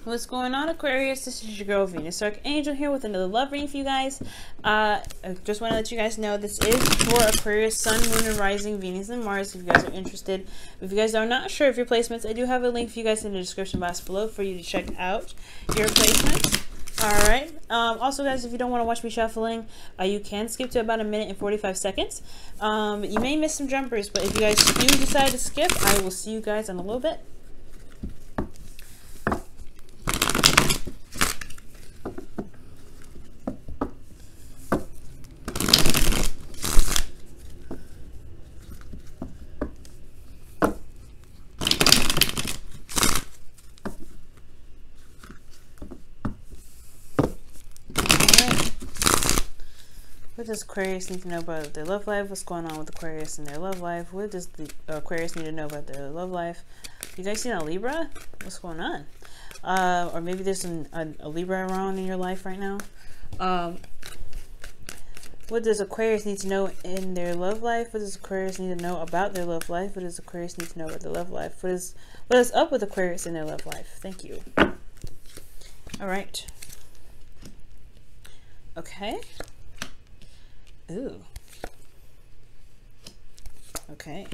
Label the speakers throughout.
Speaker 1: What's going on, Aquarius? This is your girl Venus Archangel here with another love reading for you guys. I just want to let you guys know this is for Aquarius, Sun, Moon, and Rising, Venus, and Mars. If you guys are interested, if you guys are not sure of your placements, I do have a link for you guys in the description box below for you to check out your placements. All right. Also, guys, if you don't want to watch me shuffling, you can skip to about 1 minute and 45 seconds. You may miss some jumpers, but if you guys do decide to skip, I will see you guys in a little bit. What does Aquarius need to know about their love life? What's going on with Aquarius in their love life? What does the Aquarius need to know about their love life? You guys seen a Libra? What's going on? Or maybe there's a Libra around in your life right now. What does Aquarius need to know in their love life? What does Aquarius need to know about their love life? What does Aquarius need to know about their love life? What is up with Aquarius in their love life? Thank you. All right. Okay. Ooh. Okay.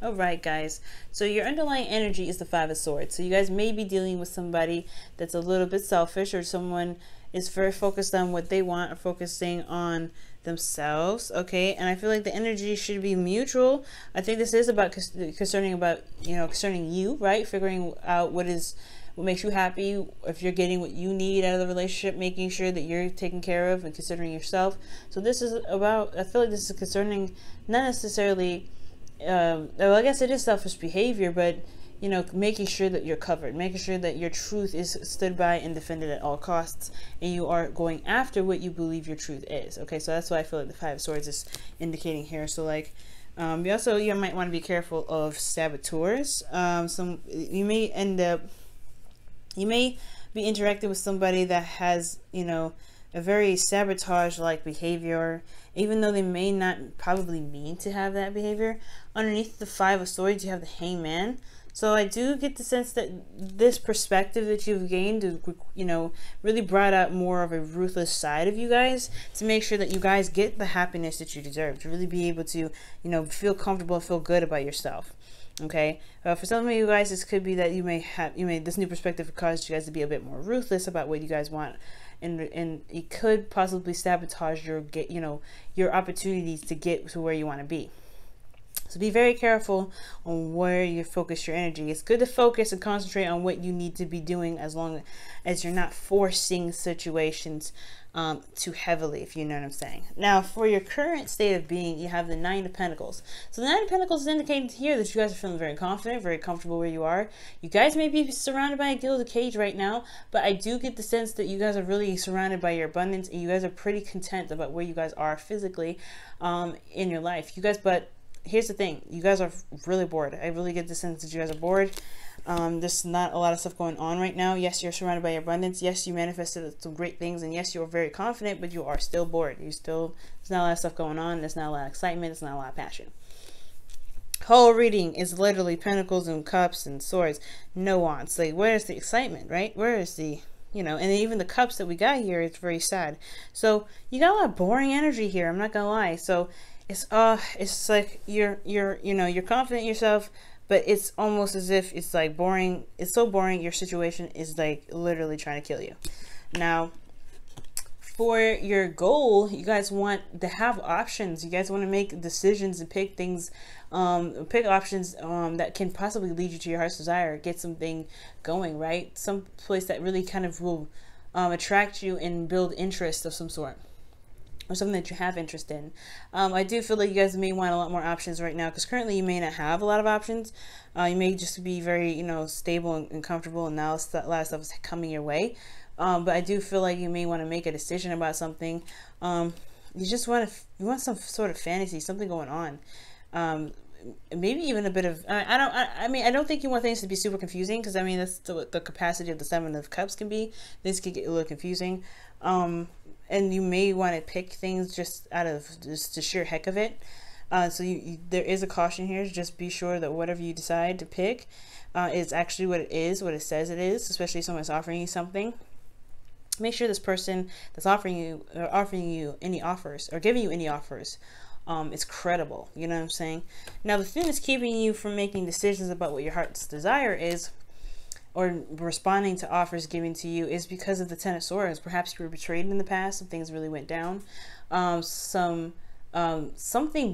Speaker 1: All right, guys. So your underlying energy is the Five of Swords. So you guys may be dealing with somebody that's a little bit selfish, or someone is very focused on what they want or focusing on themselves. Okay, and I feel like the energy should be mutual. I think this is about concerning you, right? Figuring out what makes you happy, if you're getting what you need out of the relationship, making sure that you're taken care of and considering yourself. So this is about, I feel like this is concerning, not necessarily well, I guess it is selfish behavior, but you know, making sure that you're covered, making sure that your truth is stood by and defended at all costs, and you are going after what you believe your truth is. Okay, so that's why I feel like the Five of Swords is indicating here. So like, you might want to be careful of saboteurs. You may be interacting with somebody that has, you know, a very sabotage-like behavior, even though they may not probably mean to have that behavior. Underneath the Five of Swords, you have the Hangman. So I do get the sense that this perspective that you've gained, you know, really brought out more of a ruthless side of you guys to make sure that you guys get the happiness that you deserve, to really be able to, you know, feel comfortable and feel good about yourself. Okay, for some of you guys, this could be that this new perspective caused you guys to be a bit more ruthless about what you guys want, and it could possibly sabotage your opportunities to get to where you want to be. So be very careful on where you focus your energy. It's good to focus and concentrate on what you need to be doing, as long as you're not forcing situations too heavily, if you know what I'm saying. Now, for your current state of being, you have the Nine of Pentacles. So the Nine of Pentacles is indicating here that you guys are feeling very confident, very comfortable where you are. You guys may be surrounded by a gilded cage right now, but I do get the sense that you guys are really surrounded by your abundance, and you guys are pretty content about where you guys are physically in your life. But here's the thing, you guys are really bored. I really get the sense that you guys are bored. There's not a lot of stuff going on right now. Yes, you're surrounded by your abundance. Yes, you manifested some great things, and yes, you're very confident, but you are still bored. There's not a lot of stuff going on. There's not a lot of excitement. There's not a lot of passion. Whole reading is literally Pentacles and Cups and Swords. No wants. Like, where's the excitement, right? Where is the, you know, and even the Cups that we got here, it's very sad. So you got a lot of boring energy here, I'm not gonna lie. So it's like you're confident in yourself, but it's almost as if it's like boring. It's so boring, your situation is like literally trying to kill you. Now, for your goal, you guys want to have options. You guys want to make decisions and pick things, pick options that can possibly lead you to your heart's desire, get something going, right? Some place that really kind of will attract you and build interest of some sort, or something that you have interest in. I do feel like you guys may want a lot more options right now, because currently you may not have a lot of options. You may just be very, you know, stable and comfortable, and now a lot of stuff is coming your way. But I do feel like you may want to make a decision about something. You want some sort of fantasy, something going on. Maybe even a bit of, I mean, I don't think you want things to be super confusing, because I mean, that's the capacity of the Seven of Cups can be. This could get a little confusing. and you may want to pick things just out of just the sheer heck of it. So there is a caution here. Just be sure that whatever you decide to pick is actually what it is, what it says it is, especially if someone's offering you something. Make sure this person that's offering you any offers or giving you any offers is credible. You know what I'm saying? Now, the thing that's keeping you from making decisions about what your heart's desire is, or responding to offers given to you, is because of the Ten of Swords. Perhaps you were betrayed in the past. Some things really went down. Something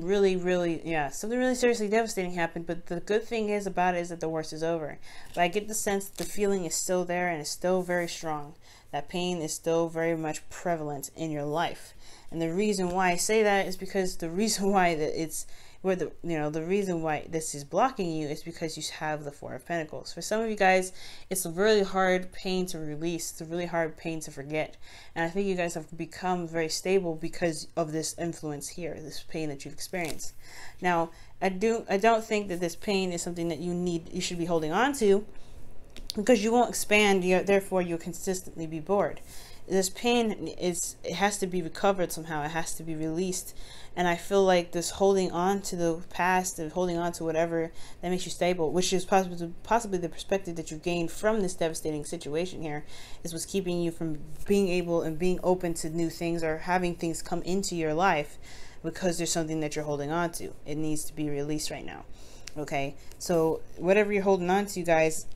Speaker 1: really seriously devastating happened. But the good thing is about it is that the worst is over. But I get the sense that the feeling is still there and it's still very strong. That pain is still very much prevalent in your life. And the reason why I say that is because the reason why the reason why this is blocking you is because you have the Four of Pentacles. For some of you guys, it's a really hard pain to release. It's a really hard pain to forget. And I think you guys have become very stable because of this influence here, this pain that you've experienced. Now, I don't think that this pain is something that you should be holding on to, because you won't expand, therefore you'll consistently be bored. This pain it has to be recovered somehow. It has to be released. And I feel like this holding on to the past and holding on to whatever that makes you stable, which is possibly the perspective that you've gained from this devastating situation here, is what's keeping you from being able and being open to new things or having things come into your life, because there's something that you're holding on to. It needs to be released right now. Okay, so whatever you're holding on to, guys,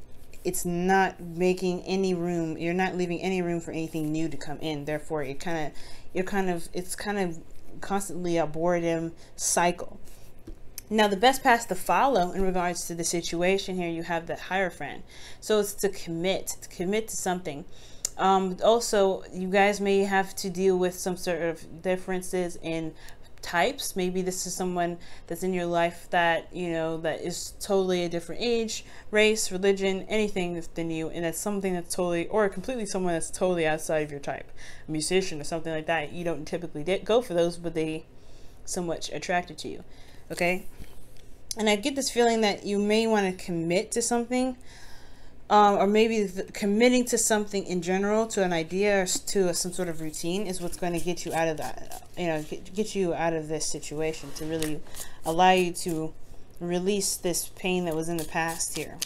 Speaker 1: it's not making any room. You're not leaving any room for anything new to come in. Therefore, it's kind of constantly a boredom cycle. Now, the best path to follow in regards to the situation here, you have the Hierophant. So it's to commit to something. Also, you guys may have to deal with some sort of differences in types. Maybe this is someone that's in your life that that is totally a different age, race, religion, anything than you, and that's something that's totally or completely someone that's totally outside of your type, a musician or something like that. You don't typically go for those, but they so much attracted to you. Okay, and I get this feeling that you may want to commit to something, or maybe committing to something in general, to an idea or to some sort of routine, is what's going to get you out of that, get you out of this situation, to really allow you to release this pain that was in the past here.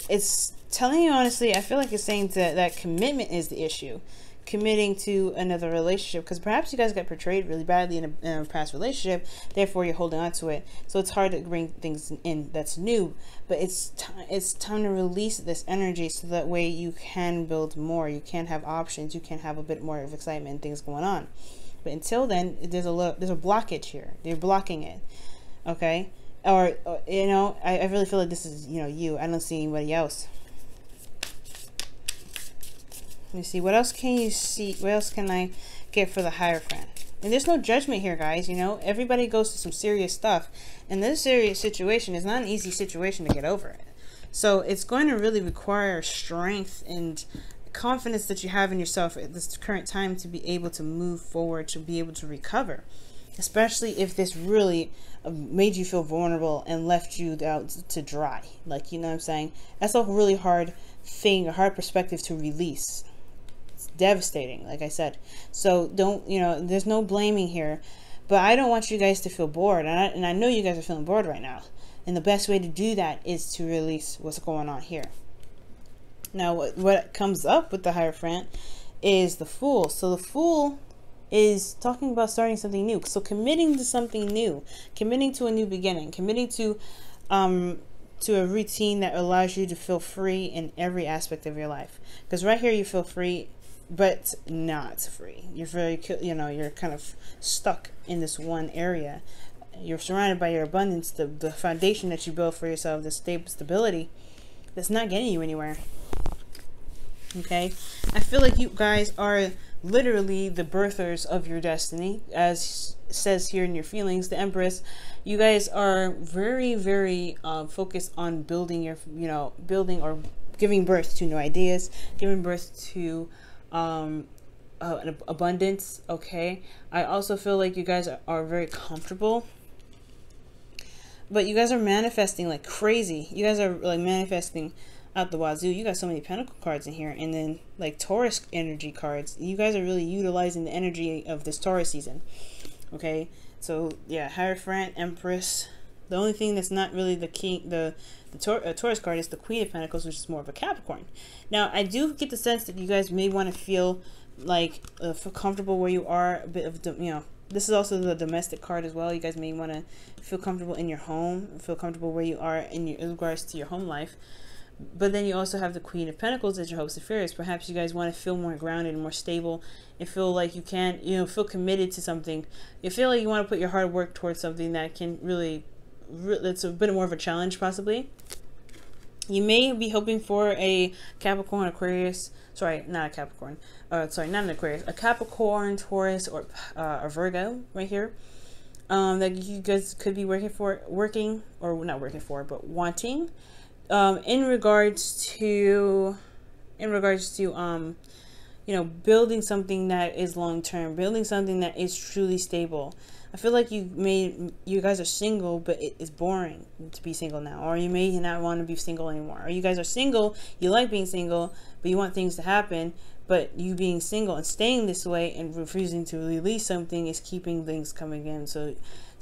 Speaker 1: It's telling you honestly, I feel like it's saying that commitment is the issue. Committing to another relationship, because perhaps you guys got portrayed really badly in a past relationship, therefore you're holding on to it, so it's hard to bring things in that's new. But it's time to release this energy, so that way you can build more, you can have options, you can have a bit more of excitement and things going on. But until then, there's a blockage here. You're blocking it. Okay, or I really feel like this is you. I don't see anybody else. Let me see, what else can you see? What else can I get for the Hierophant? And there's no judgment here, guys. Everybody goes through some serious stuff, and this serious situation is not an easy situation to get over it. So it's going to really require strength and confidence that you have in yourself at this current time to be able to move forward, to be able to recover, especially if this really made you feel vulnerable and left you out to dry. Like, you know what I'm saying? That's a really hard thing, a hard perspective to release. Devastating, like I said. So don't, there's no blaming here, but I don't want you guys to feel bored, and I know you guys are feeling bored right now, and the best way to do that is to release what's going on here. Now, what comes up with the Hierophant is the Fool. So the Fool is talking about starting something new, so committing to something new, committing to a new beginning, committing to a routine that allows you to feel free in every aspect of your life. Because right here you feel free, but not free. You're very, you're kind of stuck in this one area. You're surrounded by your abundance, the foundation that you built for yourself, the stability that's not getting you anywhere. Okay, I feel like you guys are literally the birthers of your destiny, as it says here in your feelings, the Empress. You guys are very, very focused on building your, building or giving birth to new ideas, giving birth to abundance. Okay, I also feel like you guys are very comfortable, but you guys are manifesting like crazy. You guys are like manifesting out the wazoo. You got so many Pentacle cards in here, and then like Taurus energy cards. You guys are really utilizing the energy of this Taurus season. Okay, so yeah, Hierophant, Empress. The only thing that's not really the king, the Taurus card is the Queen of Pentacles, which is more of a Capricorn. Now, I do get the sense that you guys may want to feel like feel comfortable where you are. A bit of, you know, this is also the domestic card as well. You guys may want to feel comfortable in your home, feel comfortable where you are in regards to your home life. But then you also have the Queen of Pentacles as your hopes and fears. Perhaps you guys want to feel more grounded and more stable and feel like you can, you know, feel committed to something. You feel like you want to put your hard work towards something that can really it's a bit more of a challenge, possibly. You may be hoping for a Capricorn, Aquarius, sorry, not a Capricorn, sorry, not an Aquarius, a Capricorn, Taurus, or a Virgo right here, that you guys could be wanting, in regards to, you know, building something that is long-term, building something that is truly stable. I feel like you guys are single, but it is boring to be single now. Or you may not want to be single anymore. Or you guys are single, you like being single, but you want things to happen. But you being single and staying this way and refusing to release something is keeping things coming in. So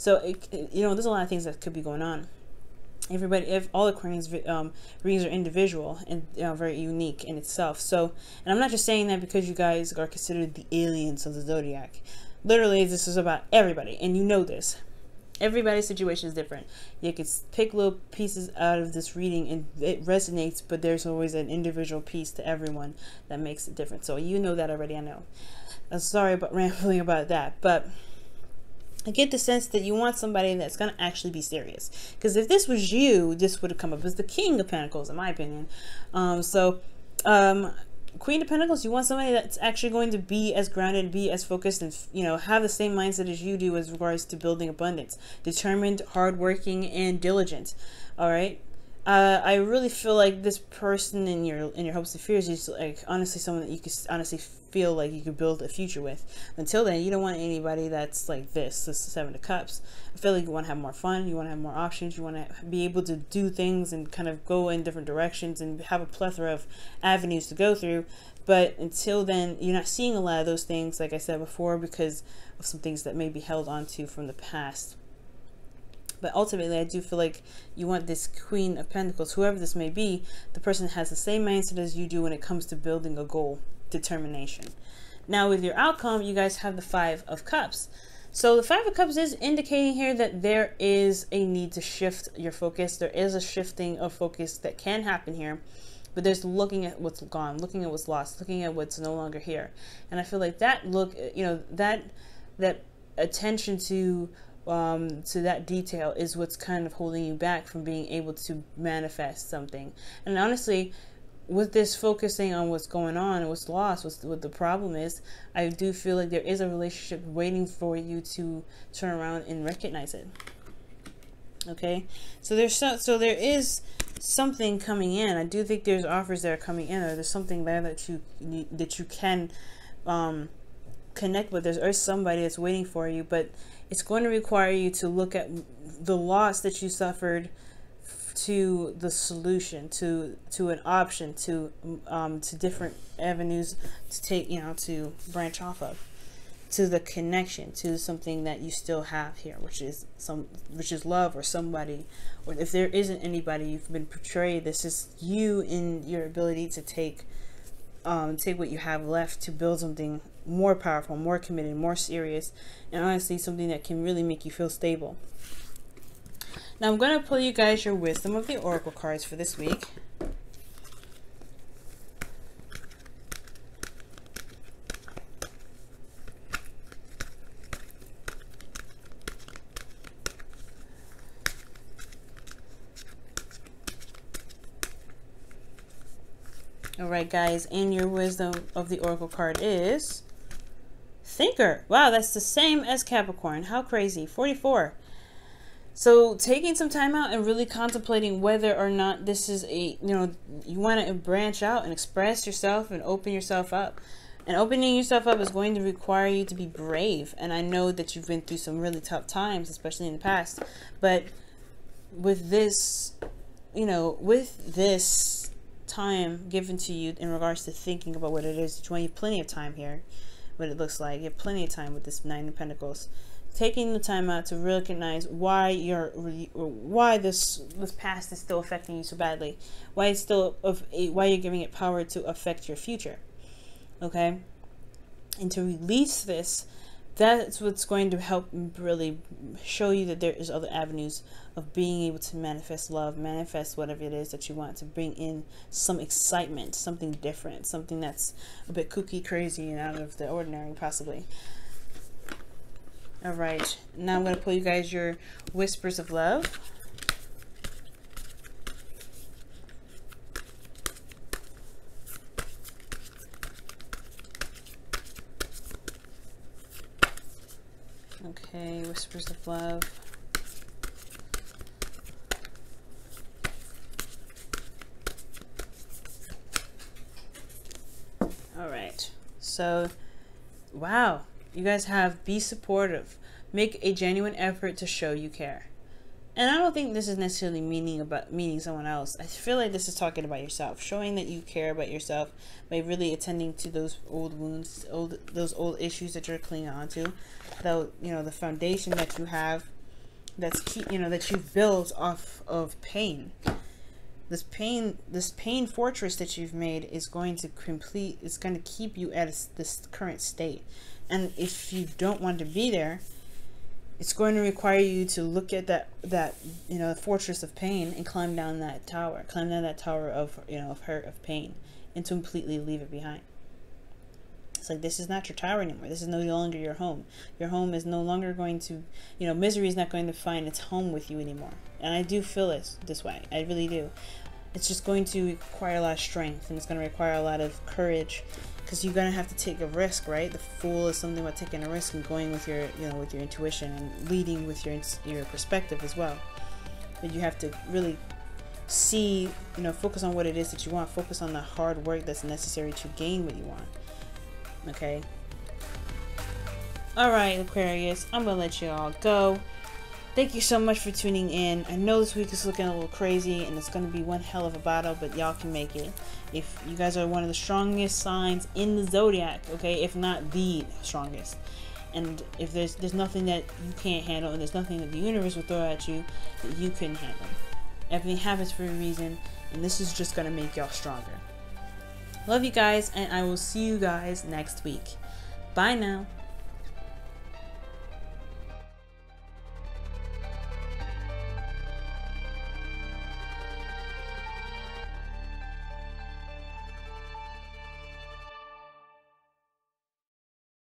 Speaker 1: you know, there's a lot of things that could be going on. Everybody, if all Aquarians readings are individual and very unique in itself. So, and I'm not just saying that because you guys are considered the aliens of the zodiac. Literally, this is about everybody, and you know this. Everybody's situation is different. You can pick little pieces out of this reading and it resonates, but there's always an individual piece to everyone that makes it different. So you know that already, I know. I'm sorry about rambling about that, but I get the sense that you want somebody that's going to actually be serious. Because if this was you, this would have come up as the King of Pentacles, in my opinion. Queen of Pentacles, you want somebody that's actually going to be as grounded, be as focused, and, you know, have the same mindset as you do as regards to building abundance. Determined, hardworking, and diligent. All right. I really feel like this person in your hopes and fears is like honestly someone that you could honestly feel like you could build a future with. Until then, you don't want anybody that's like this Seven of Cups. I feel like you want to have more fun, you want to have more options, you want to be able to do things and kind of go in different directions and have a plethora of avenues to go through. But until then, you're not seeing a lot of those things, like I said before, because of some things that may be held onto from the past. But ultimately, I do feel like you want this Queen of Pentacles, whoever this may be, the person has the same mindset as you do when it comes to building a goal, determination. Now, with your outcome, you guys have the Five of Cups. So the Five of Cups is indicating here that there is a need to shift your focus. There is a shifting of focus that can happen here. But there's looking at what's gone, looking at what's lost, looking at what's no longer here. And I feel like that look, you know, that attention to that detail is what's kind of holding you back from being able to manifest something. And honestly, with this focusing on what's going on and what's lost, what the problem is, I do feel like there is a relationship waiting for you to turn around and recognize it. Okay, so there is something coming in. I do think there's offers that are coming in, or there's something there that you can connect with. There's somebody that's waiting for you, but it's going to require you to look at the loss that you suffered to the solution, to an option, to different avenues to take, you know, to branch off of, to the connection, to something that you still have here, which is love, or somebody, or if there isn't anybody, you've been portrayed. This is you in your ability to take what you have left to build something more powerful, more committed, more serious, and honestly something that can really make you feel stable. Now I'm going to pull you guys your wisdom of the oracle cards for this week. Alright guys, and your wisdom of the oracle card is Thinker. Wow, that's the same as Capricorn. How crazy. 44. So taking some time out and really contemplating whether or not this is a, you know, you want to branch out and express yourself and open yourself up. And opening yourself up is going to require you to be brave. And I know that you've been through some really tough times, especially in the past. But with this, you know, with this time given to you in regards to thinking about what it is that you want. You have plenty of time here, what it looks like. You have plenty of time with this Nine of Pentacles. Taking the time out to recognize why this past is still affecting you so badly. Why you're giving it power to affect your future. Okay? And to release this, that's what's going to help really show you that there is other avenues of being able to manifest love, manifest whatever it is that you want, to bring in some excitement, something different, something that's a bit kooky, crazy, and out of the ordinary, possibly. All right, now I'm going to pull you guys your whispers of love. Okay, whispers of love. All right, so wow, you guys have be supportive, make a genuine effort to show you care. And I don't think this is necessarily meaning someone else. I feel like this is talking about yourself, showing that you care about yourself by really attending to those old wounds, those old issues that you're clinging on to, though, you know, the foundation that you have, that you've built off of pain. This pain fortress that you've made is going to keep you at this current state. And if you don't want to be there, it's going to require you to look at that fortress of pain and climb down that tower of of hurt, of pain, and to completely leave it behind. It's like, this is not your tower anymore. This is no longer your home. Your home is no longer going to, misery is not going to find its home with you anymore. And I do feel this way. I really do. It's just going to require a lot of strength, and it's going to require a lot of courage, because you're going to have to take a risk, right? The Fool is something about taking a risk and going with your, with your intuition and leading with your perspective as well. But you have to really see, focus on what it is that you want. Focus on the hard work that's necessary to gain what you want. Okay? Alright, Aquarius, I'm going to let you all go. Thank you so much for tuning in. I know this week is looking a little crazy, and it's going to be one hell of a battle, but y'all can make it. If you guys are one of the strongest signs in the zodiac, okay, if not the strongest, and if there's nothing that you can't handle, and there's nothing that the universe will throw at you that you couldn't handle. Everything happens for a reason, and this is just going to make y'all stronger. Love you guys, and I will see you guys next week. Bye now.